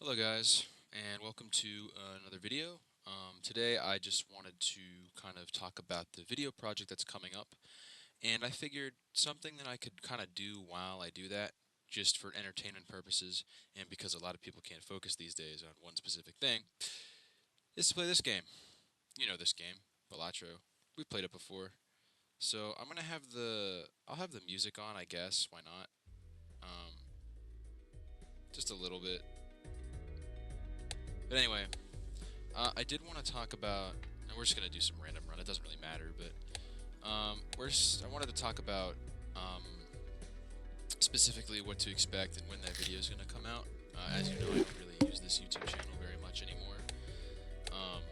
Hello guys, and welcome to another video. Today I just wanted to kind of talk about the video project that's coming up, and I figured something that I could kind of do while I do that, just for entertainment purposes, and because a lot of people can't focus these days on one specific thing, is to play this game. You know this game, Balatro. We've played it before. So I'll have the music on, I guess, why not? Um, just a little bit. But anyway, I did want to talk about, and we're just gonna do some random run. It doesn't really matter, but I wanted to talk about specifically what to expect and when that video is gonna come out. As you know, I don't really use this YouTube channel very much anymore. Um,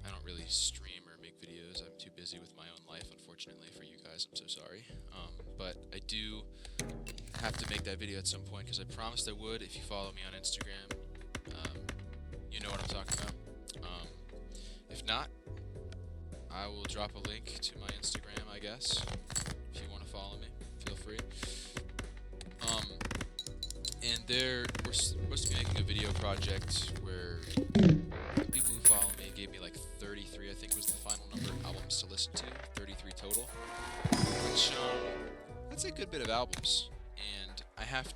I don't really stream or make videos. I'm too busy with my own life, unfortunately for you guys. I'm so sorry. But I do have to make that video at some point because I promised I would. If you follow me on Instagram, you know what I'm talking about. If not, I will drop a link to my Instagram, I guess. If you want to follow me, feel free. And we're supposed to be making a video project where the people who follow me gave me like 33, I think was the final number of albums to listen to, 33 total, which that's a good bit of albums. And I had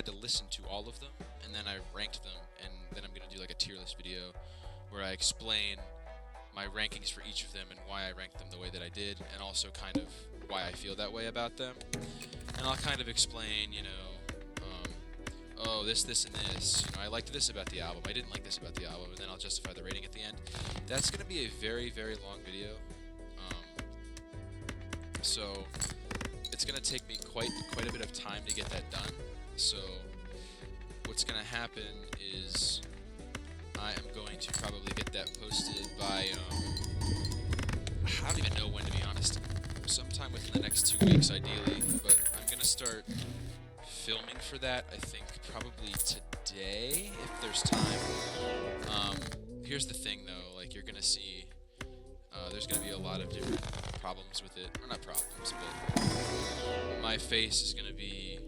to listen to all of them, and then I ranked them, and then I'm gonna do like a tier list video where I explain my rankings for each of them and why I ranked them the way that I did, and also kind of why I feel that way about them. And I'll kind of explain, oh, this, and this. I liked this about the album. I didn't like this about the album, and then I'll justify the rating at the end. That's gonna be a very, very long video. So it's gonna take me quite a bit of time to get that done. So what's gonna happen is I am going to probably get that posted by I don't even know when, to be honest. Sometime within the next 2 weeks, ideally. But I'm gonna start filming for that. I think probably today, if there's time. Here's the thing, though. Like, you're gonna see. There's going to be a lot of different problems with it. Or not problems, but my face is going to be...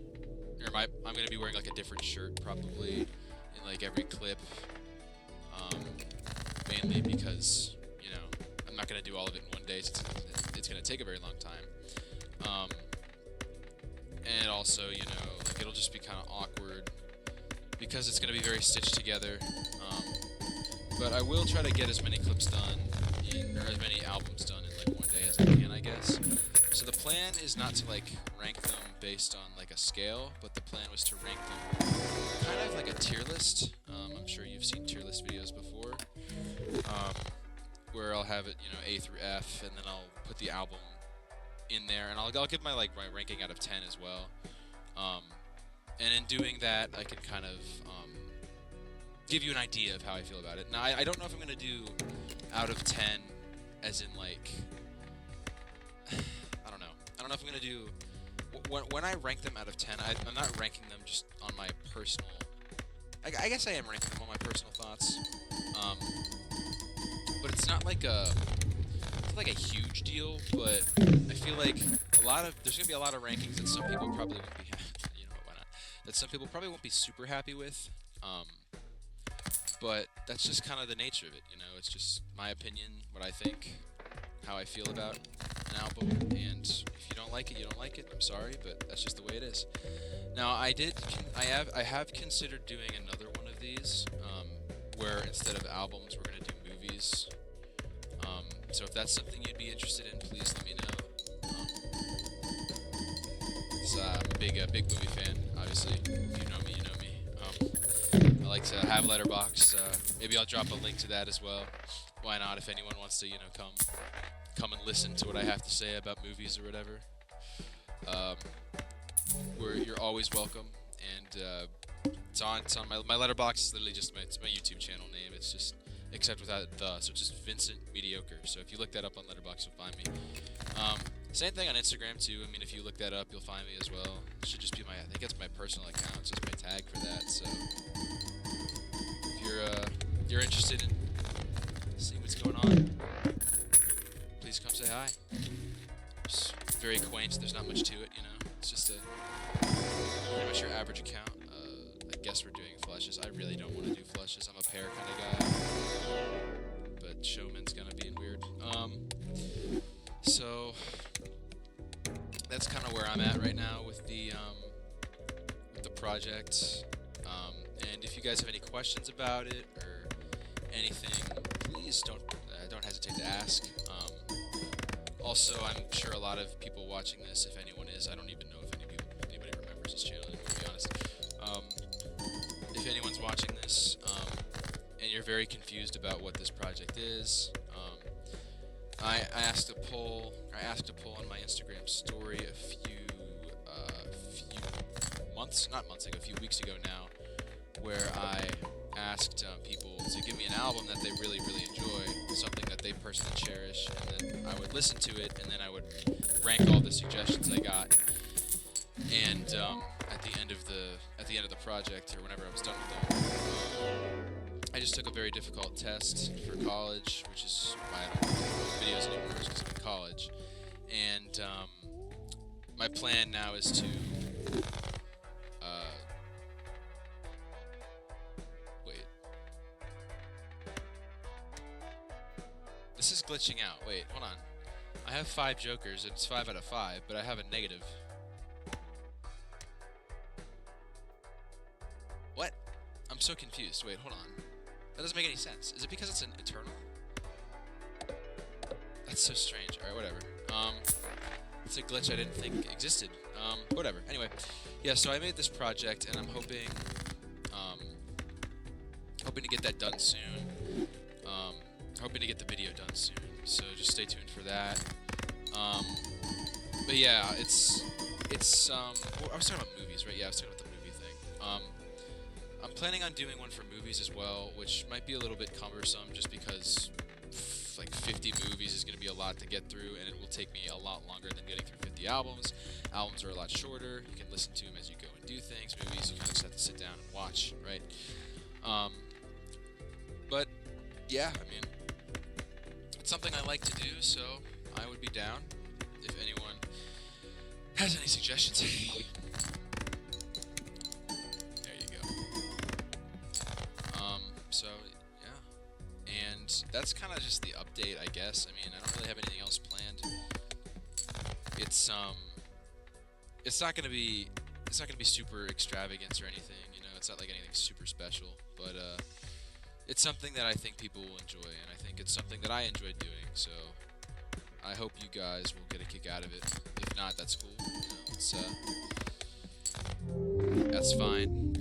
I'm going to be wearing, like, a different shirt, probably, in, like, every clip. Mainly because, I'm not going to do all of it in one day, so it's going to take a very long time. And also, like, it'll just be kind of awkward because it's going to be very stitched together. But I will try to get as many clips done, or as many albums done in like one day as I can, I guess. So the plan is not to like rank them based on like a scale, but the plan was to rank them kind of like a tier list. I'm sure you've seen tier list videos before, where I'll have it, A through F, and then I'll put the album in there, and I'll give my my ranking out of 10 as well. And in doing that, I can kind of give you an idea of how I feel about it. Now, I don't know if I'm going to do out of 10 as in, like, I don't know. I don't know if I'm going to do... When I rank them out of 10, I'm not ranking them just on my personal... I guess I am ranking them on my personal thoughts. But it's not like a... It's like a huge deal, but I feel like there's going to be a lot of rankings that some people probably won't be happy... why not? That some people probably won't be super happy with. But that's just kind of the nature of it, It's just my opinion, what I think, how I feel about an album, and if you don't like it, you don't like it. I'm sorry, but that's just the way it is. Now, I have considered doing another one of these, where instead of albums, we're gonna do movies. So if that's something you'd be interested in, please let me know. I'm a big movie fan, obviously. If you know me, you know me. I like to have Letterboxd. Maybe I'll drop a link to that as well. Why not? If anyone wants to, come and listen to what I have to say about movies or whatever. You're always welcome. And it's on my Letterboxd is literally just my YouTube channel name. It's just except without the, so just Vincent Mediocre. So if you look that up on Letterboxd, you'll find me. Same thing on Instagram too. I mean, if you look that up, you'll find me as well. It should just be I think it's my personal account. It's just my tag for that. So if you're interested in seeing what's going on, please come say hi. It's very quaint. There's not much to it, It's just pretty much your average account. I guess we're doing flushes. I really don't want to do flushes. I'm a pair kind of guy. But showman's gonna be weird. So that's kind of where I'm at right now with the project. And if you guys have any questions about it or anything, please don't hesitate to ask. Also, I'm sure a lot of people watching this, if anyone is, I don't even know if anybody remembers this channel, to be honest. If anyone's watching this, and you're very confused about what this project is, I asked a poll on my Instagram story a few weeks ago now, where I asked people to give me an album that they really, really enjoy, something that they personally cherish, and then I would listen to it, and then I would rank all the suggestions I got. And at the end of the project, or whenever I was done with them, I just took a very difficult test for college, which is why I don't do videos anymore, because I'm in college. And my plan now is to wait. This is glitching out. Wait, hold on. I have 5 jokers, and it's 5 out of 5, but I have a negative. What? I'm so confused. Wait, hold on. That doesn't make any sense. Is it because it's an eternal? That's so strange. Alright, whatever. It's a glitch I didn't think existed. Whatever. Anyway, yeah, so I made this project, and I'm hoping to get that done soon. Hoping to get the video done soon. So just stay tuned for that. But yeah, it's I was talking about movies, right? Yeah, I was talking about the movie thing. I'm planning on doing one for movies as well, which might be a little bit cumbersome just because like 50 movies is going to be a lot to get through, and it will take me a lot longer than getting through 50 albums. Albums are a lot shorter. You can listen to them as you go and do things. Movies, you kind of just have to sit down and watch, right? But yeah, I mean, it's something I like to do, so I would be down if anyone has any suggestions. There you go. So yeah, and that's kind of just the update, I guess. I mean, I don't really have anything else planned. It's not gonna be super extravagant or anything, you know. It's not like anything super special, but it's something that I think people will enjoy, and I think it's something that I enjoy doing. So I hope you guys will get a kick out of it. If not, that's cool. You know, that's fine.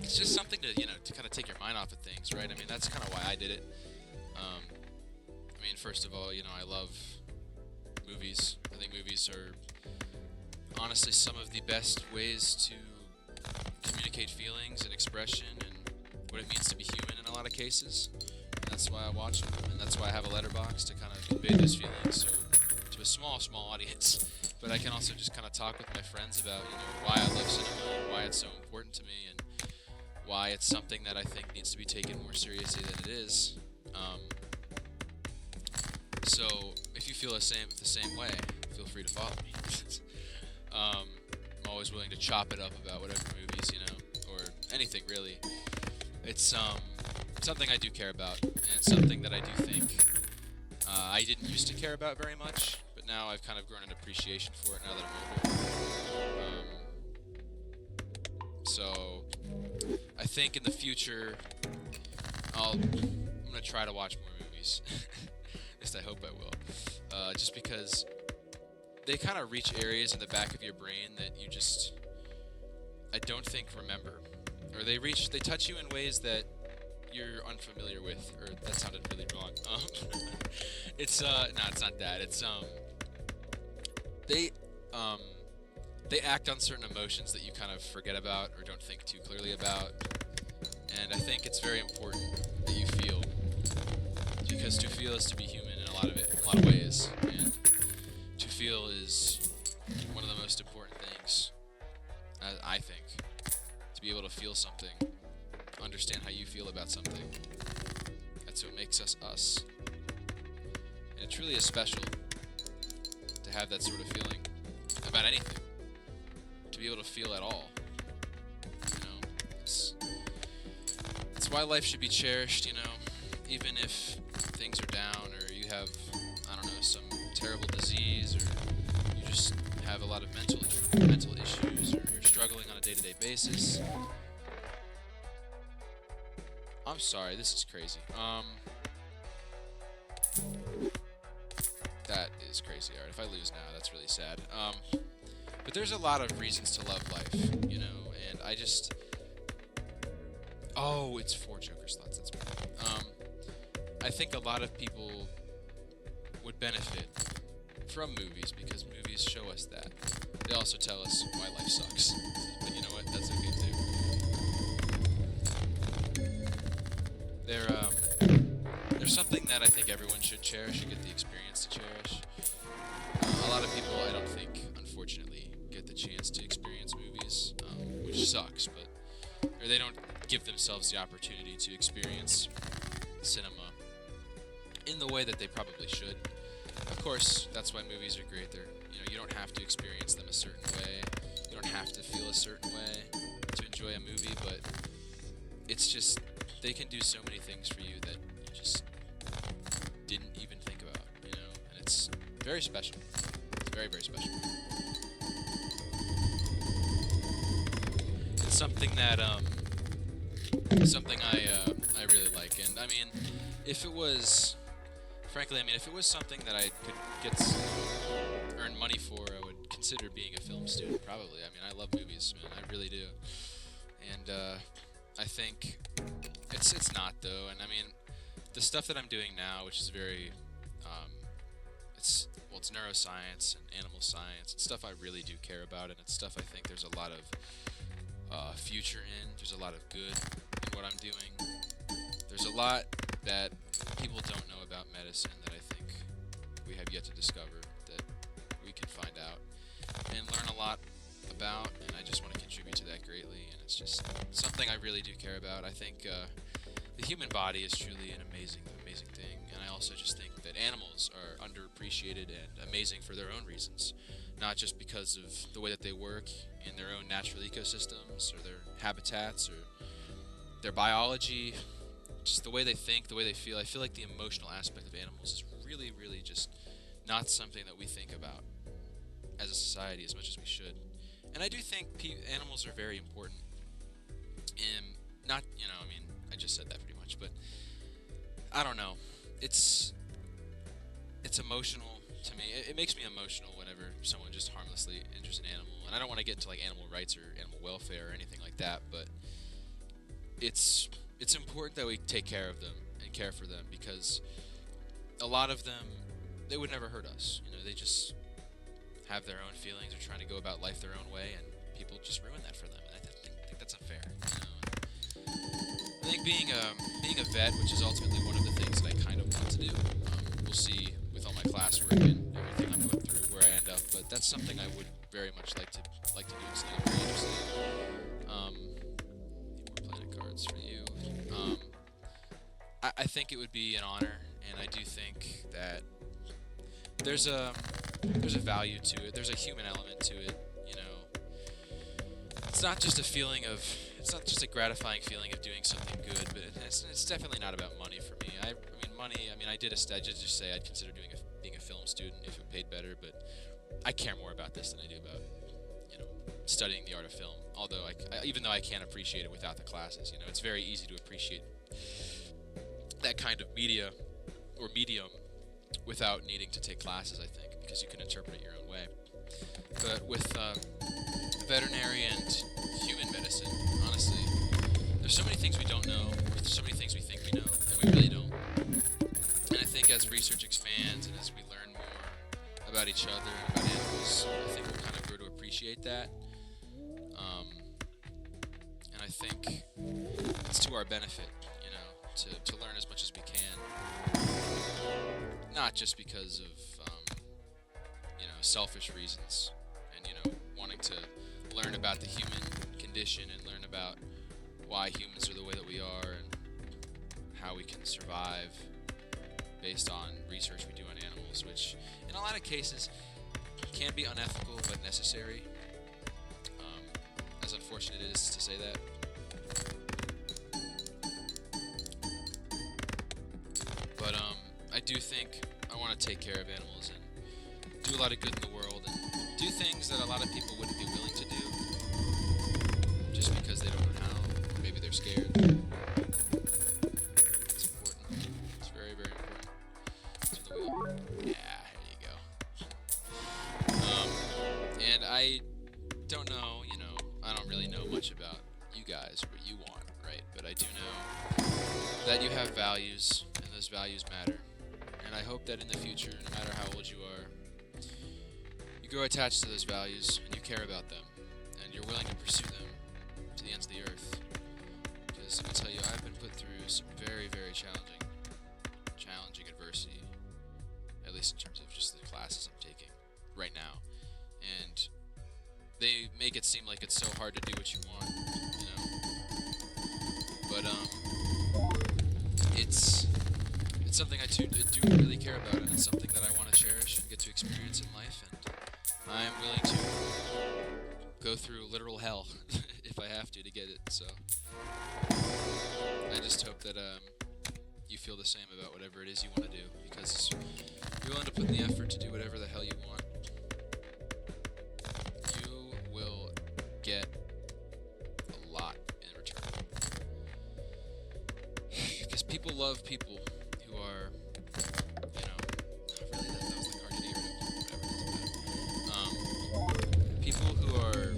It's just something to, you know, to kind of take your mind off of things, right? I mean, that's kind of why I did it. I mean, first of all, you know, I love movies. I think movies are honestly some of the best ways to communicate feelings and expression and what it means to be human in a lot of cases. And that's why I watch them, and that's why I have a letterbox to kind of convey those feelings to a small audience. But I can also just kind of talk with my friends about, you know, why I love cinema and why it's so important to me, and why it's something that I think needs to be taken more seriously than it is. So if you feel the same way, feel free to follow me. I'm always willing to chop it up about whatever movies, you know, or anything really. It's something I do care about, and it's something that I do think I didn't used to care about very much, but now I've kind of grown an appreciation for it now that I'm older. So I think in the future I'm gonna try to watch more movies. At least I hope I will. Just because they kind of reach areas in the back of your brain that you just, I don't think, remember. Or they touch you in ways that you're unfamiliar with, or that sounded really wrong. It's no, it's not that. It's they act on certain emotions that you kind of forget about or don't think too clearly about. And I think it's very important that you feel, because to feel is to be human in a lot of ways, and to feel is one of the most important things, I think. To be able to feel something, understand how you feel about something. That's what makes us us. And it truly is special to have that sort of feeling about anything. To be able to feel at all. You know, It's why life should be cherished, you know, even if things are down or you have, I don't know, some terrible disease or you just have a lot of mental issues or you're struggling on a day-to-day basis. I'm sorry, this is crazy. That is crazy. Alright, if I lose now, that's really sad. But there's a lot of reasons to love life, you know, and I just... Oh, it's 4 Joker slots, that's right. I think a lot of people would benefit from movies because movies show us that. They also tell us why life sucks. But you know what? That's okay too. They're something that I think everyone should cherish and get the experience to cherish. A lot of people, I don't think, unfortunately, get the chance to experience movies, which sucks, or they don't give themselves the opportunity to experience cinema in the way that they probably should. Of course, that's why movies are great. You don't have to experience them a certain way. You don't have to feel a certain way to enjoy a movie, but it's just, they can do so many things for you that you just didn't even think about, you know, and it's very special. It's very, very special. It's something that, I really like, and I mean, if it was something that I could earn money for, I would consider being a film student, probably. I mean, I love movies, man, I really do, and, I think it's not, though, and I mean, the stuff that I'm doing now, which is very, it's neuroscience and animal science, and stuff I really do care about, and it's stuff I think there's a lot of future in. There's a lot of good in what I'm doing. There's a lot that people don't know about medicine that I think we have yet to discover, that we can find out and learn a lot about, and I just want to contribute to that greatly, and it's just something I really do care about. I think the human body is truly an amazing thing, and I also just think that animals are underappreciated and amazing for their own reasons, not just because of the way that they work in their own natural ecosystems or their habitats or their biology, just the way they think, the way they feel. I feel like the emotional aspect of animals is really, really just not something that we think about as a society as much as we should. And I do think animals are very important. Not, you know, I mean, I just said that pretty much, but I don't know. It's emotional to me. It makes me emotional whenever someone just harmlessly injures an animal. And I don't want to get into like animal rights or animal welfare or anything like that, but it's important that we take care of them and care for them, because a lot of them, they would never hurt us. You know, they just have their own feelings. They're trying to go about life their own way, and people just ruin that for them. And I think that's unfair. You know? I think being a vet, which is ultimately one of the things that I kind of want to do. We'll see with all my classwork and everything I'm going through where I end up, but that's something I would very much like to do. It's something I'm very interested in. Need more planet cards for you. I think it would be an honor, and I do think that there's a value to it. There's a human element to it. You know, it's not just a gratifying feeling of doing something good, but it's definitely not about money for me. I mean, money. I mean, I did just say I'd consider being a film student if it paid better, but I care more about this than I do about, you know, studying the art of film. Although even though I can't appreciate it without the classes, you know, it's very easy to appreciate that kind of media or medium without needing to take classes, I think, because you can interpret it your own way. But with veterinary and human medicine, honestly, there's so many things we don't know, there's so many things we think we know, and we really don't. And I think as research expands and as we learn more about each other and about animals, I think we'll kind of grow to appreciate that. And I think it's to our benefit, you know, to learn as much as we can. Not just because of, you know, selfish reasons and, you know, wanting to learn about the human condition and learn about why humans are the way that we are and how we can survive based on research we do on animals, which in a lot of cases can be unethical but necessary. As unfortunate it is to say that. I do think I want to take care of animals and do a lot of good in the world and do things that a lot of people wouldn't be willing to do just because they don't know how. Maybe they're scared. It's important. It's very, very important. Turn the wheel. Yeah, there you go. And I don't know, you know, I don't really know much about you guys, what you want, right? But I do know that you have values, and those values matter. And I hope that in the future, no matter how old you are, you grow attached to those values, and you care about them, and you're willing to pursue them to the ends of the earth. Because I'll tell you, I've been put through some very, very challenging adversity, at least in terms of just the classes I'm taking right now. And they make it seem like it's so hard to do what you want, you know. But it's something I do really care about, and it's something that I want to cherish and get to experience in life. And I am willing to go through literal hell if I have to get it. So I just hope that you feel the same about whatever it is you want to do, because you're willing to put in the effort to do whatever the hell you want. You will get a lot in return. Because people love people who are, you know, really that was the card you need, whatever, people who are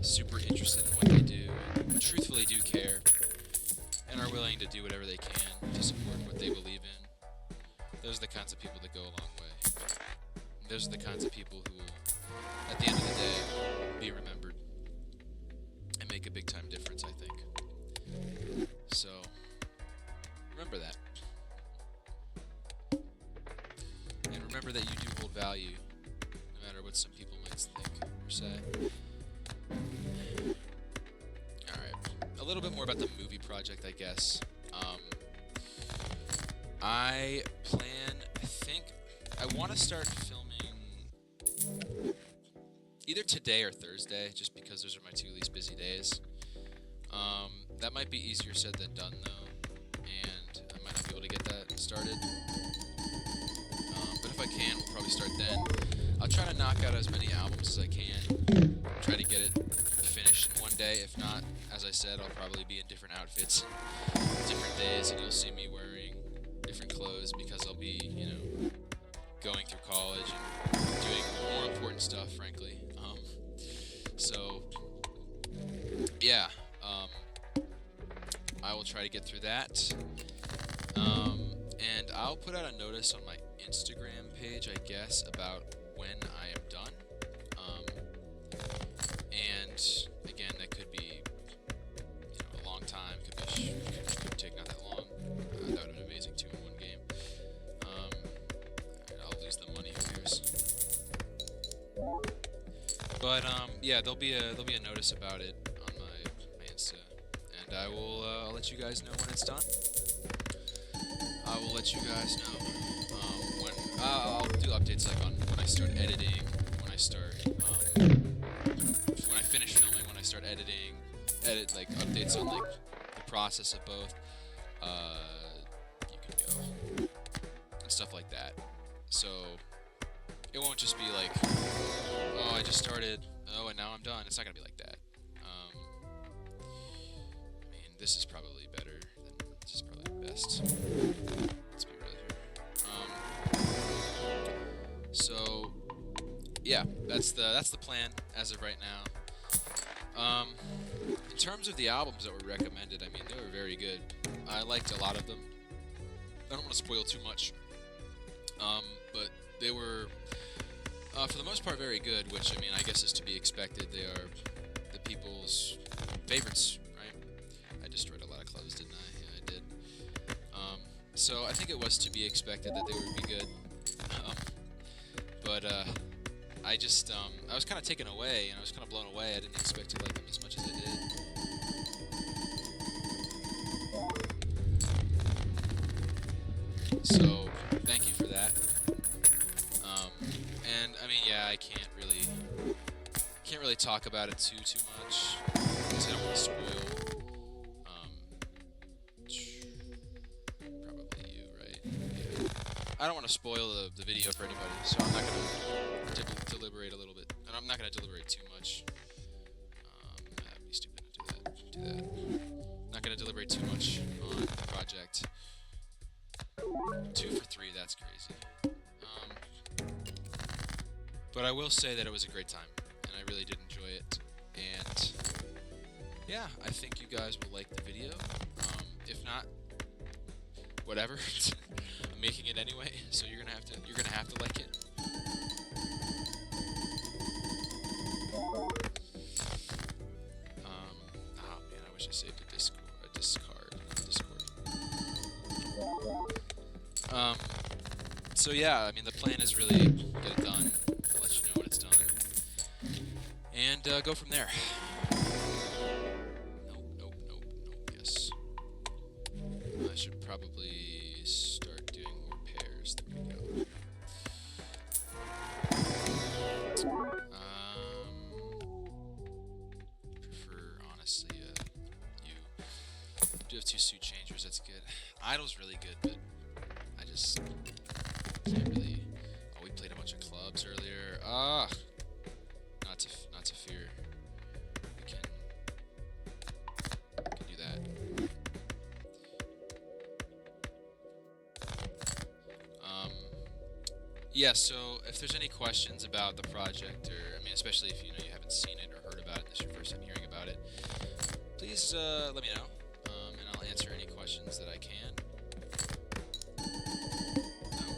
super interested in what they do, and truthfully do care, and are willing to do whatever they can to support what they believe in. Those are the kinds of people that go a long way. And those are the kinds of people who will, at the end of the day, be remembered and make a big time difference, I think. So, remember that. And remember that you do hold value, no matter what some people might think or say. Alright, a little bit more about the movie project, I guess. I want to start filming either today or Thursday, just because those are my 2 least busy days. That might be easier said than done, though, and I might not be able to get that started. But if I can, we'll probably start then. I'll try to knock out as many albums as I can, try to get it finished in one day. If not, as I said, I'll probably be in different outfits, different days, and you'll see me wearing different clothes because I'll be, you know, going through college and doing more important stuff, frankly. So, yeah, I will try to get through that. And I'll put out a notice on my Instagram page, I guess, about when I am done. And again, that could be, you know, a long time. Could take not that long. That would have been amazing too in one game. I'll lose the money, who cares? But yeah, there'll be a notice about it on my Insta, and I will I'll let you guys know when it's done. I will let you guys know when I'll do updates like on when I start editing, when I start when I finish filming, when I start editing, like updates on like the process of both. You can go and stuff like that. So it won't just be like, oh, I just started, oh, and now I'm done. It's not gonna be like that. I mean, this is probably better. This is probably the best. Let's be real here. So yeah, that's the plan as of right now. In terms of the albums that were recommended, I mean, they were very good. I liked a lot of them. I don't want to spoil too much, but they were, for the most part, very good, which, I mean, I guess is to be expected. They are the people's favorites, right? I destroyed a lot of clothes, didn't I? Yeah, I did. So I think it was to be expected that they would be good. But I just, I was kind of taken away, and I was kind of blown away. I didn't expect to like them as much as I did. So, thank you for that. And I mean, yeah, I can't really talk about it too much because I don't want to spoil. Probably you, right? Yeah. I don't want to spoil the video for anybody, so I'm not going to deliberate a little bit. And I'm not going to deliberate too much. That would be stupid to do that. Not going to deliberate too much on the project. 2 for 3, that's crazy. But I will say that it was a great time, and I really did enjoy it. And yeah, I think you guys will like the video. If not, whatever. I'm making it anyway, so you're gonna have to like it. Oh man, I wish I saved a discard. So yeah, I mean the plan is really get it done. I'll let you know when it's done, and go from there. Nope. Yes, I should probably start doing more pairs. There we go. Prefer honestly you do have 2 suit changers. That's good. Idle's really good, but I just can't really. Oh, we played a bunch of clubs earlier. Not to fear. We can do that. Yeah. So if there's any questions about the project, or I mean, especially if you haven't seen it or heard about it, this is your first time hearing about it, please let me know, and I'll answer any questions that I can.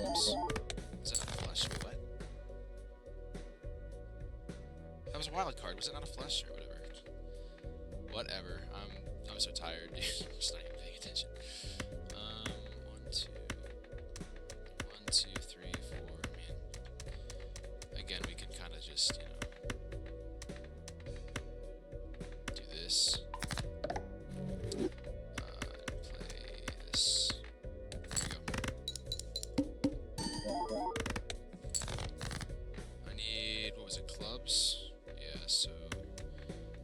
Whoops. Is that not a flush? Wait, what? That was a wild card. Was it not a flush or whatever? Whatever. I'm so tired. I'm just not even paying attention. 1, 2, 3, 4. I mean, again, we could kind of just do this. Play this. Clubs. Yeah, so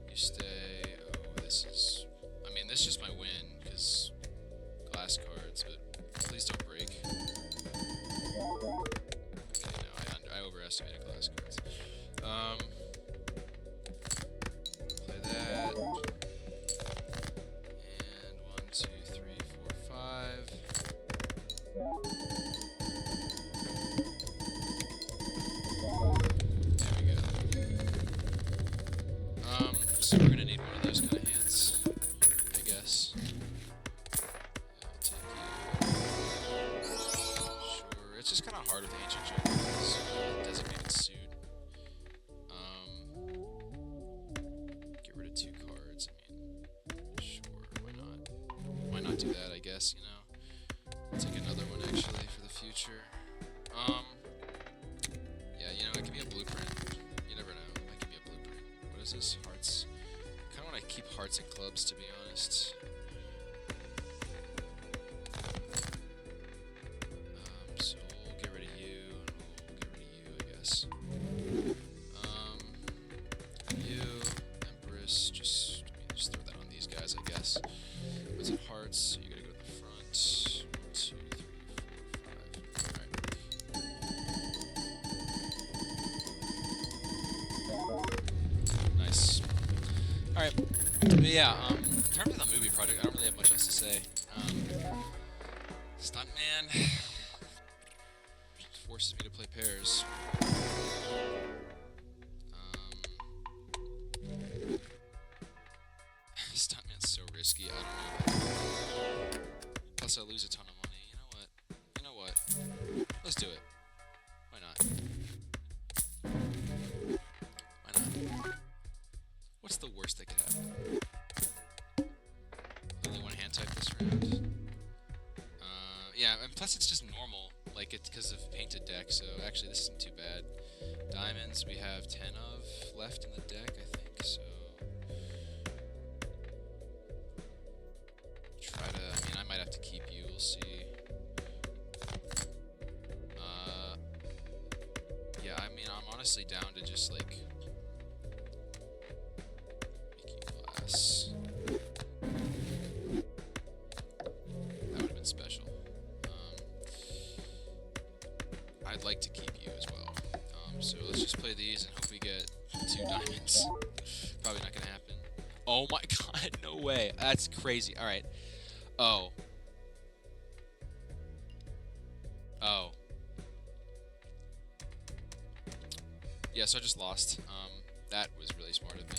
you stay. Oh, this is. I mean, this is just my win because glass cards, but please don't break. Okay, no, I overestimated glass cards. Play that. And 1, 2, 3, 4, 5. So we're gonna need one of those kind of hands, I guess. Yeah, I'll take you. Sure. It's just kind of hard with ancient jokers. Designated suit. Get rid of 2 cards. I mean, sure. Why not? Why not do that? I guess I'll take another one actually for the future. Yeah, it can be a blueprint. You never know. It can be a blueprint. What is this? Hearts. I kind of want to keep hearts and clubs, to be honest. So we'll get rid of you, and we'll get rid of you, I guess. You, Empress, just throw that on these guys, I guess. What's it, hearts? So you gotta go to the front. 1, 2, 3, 4, 5. Alright. Nice. Alright, but yeah, in terms of the movie project, I don't really have much else to say. Stuntman forces me to play pairs. Stuntman's so risky, I don't know. Plus I lose a ton of money. You know what? Let's do it. Why not? What's the worst that could happen? Only one hand type this round. Yeah, and plus it's just normal, like it's because of painted deck, so actually this isn't too bad. Diamonds we have 10 of left in the deck, I think, so I might have to keep you, we'll see. Yeah, I'm honestly down to just like glass. That would have been special. Oh my god, no way. That's crazy. All right. Oh. Oh. Yeah, so I just lost. That was really smart of me.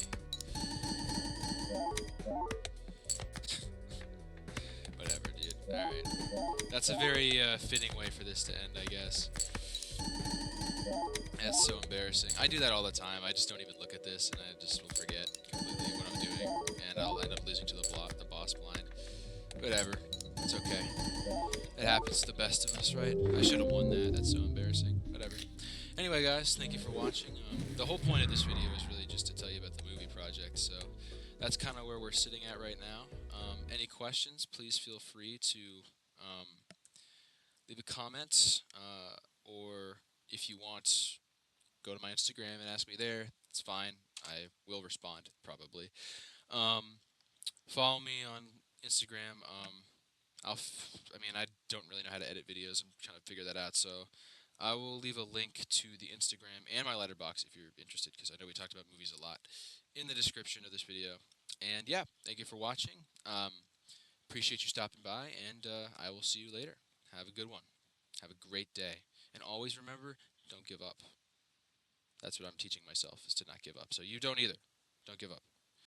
Whatever, dude. Alright. That's a very fitting way for this to end, I guess. That's so embarrassing. I do that all the time. I just don't even look at this, and I just will forget completely what I'm doing, and I'll end up losing to the boss blind. Whatever. It's okay. It happens to the best of us, right? I should have won that. That's so embarrassing. Whatever. Anyway, guys, thank you for watching. The whole point of this video is really just to tell you about the movie project, so that's kind of where we're sitting at right now. Any questions, please feel free to um, leave a comment, or if you want, go to my Instagram and ask me there. It's fine. I will respond, probably. Um, Follow me on Instagram. I mean, I don't really know how to edit videos. I'm trying to figure that out, so I will leave a link to the Instagram and my letterbox if you're interested, because I know we talked about movies a lot, in the description of this video. And yeah, thank you for watching. Appreciate you stopping by, and I will see you later. Have a good one. Have a great day. And always remember, don't give up. That's what I'm teaching myself, is to not give up. So you don't either. Don't give up.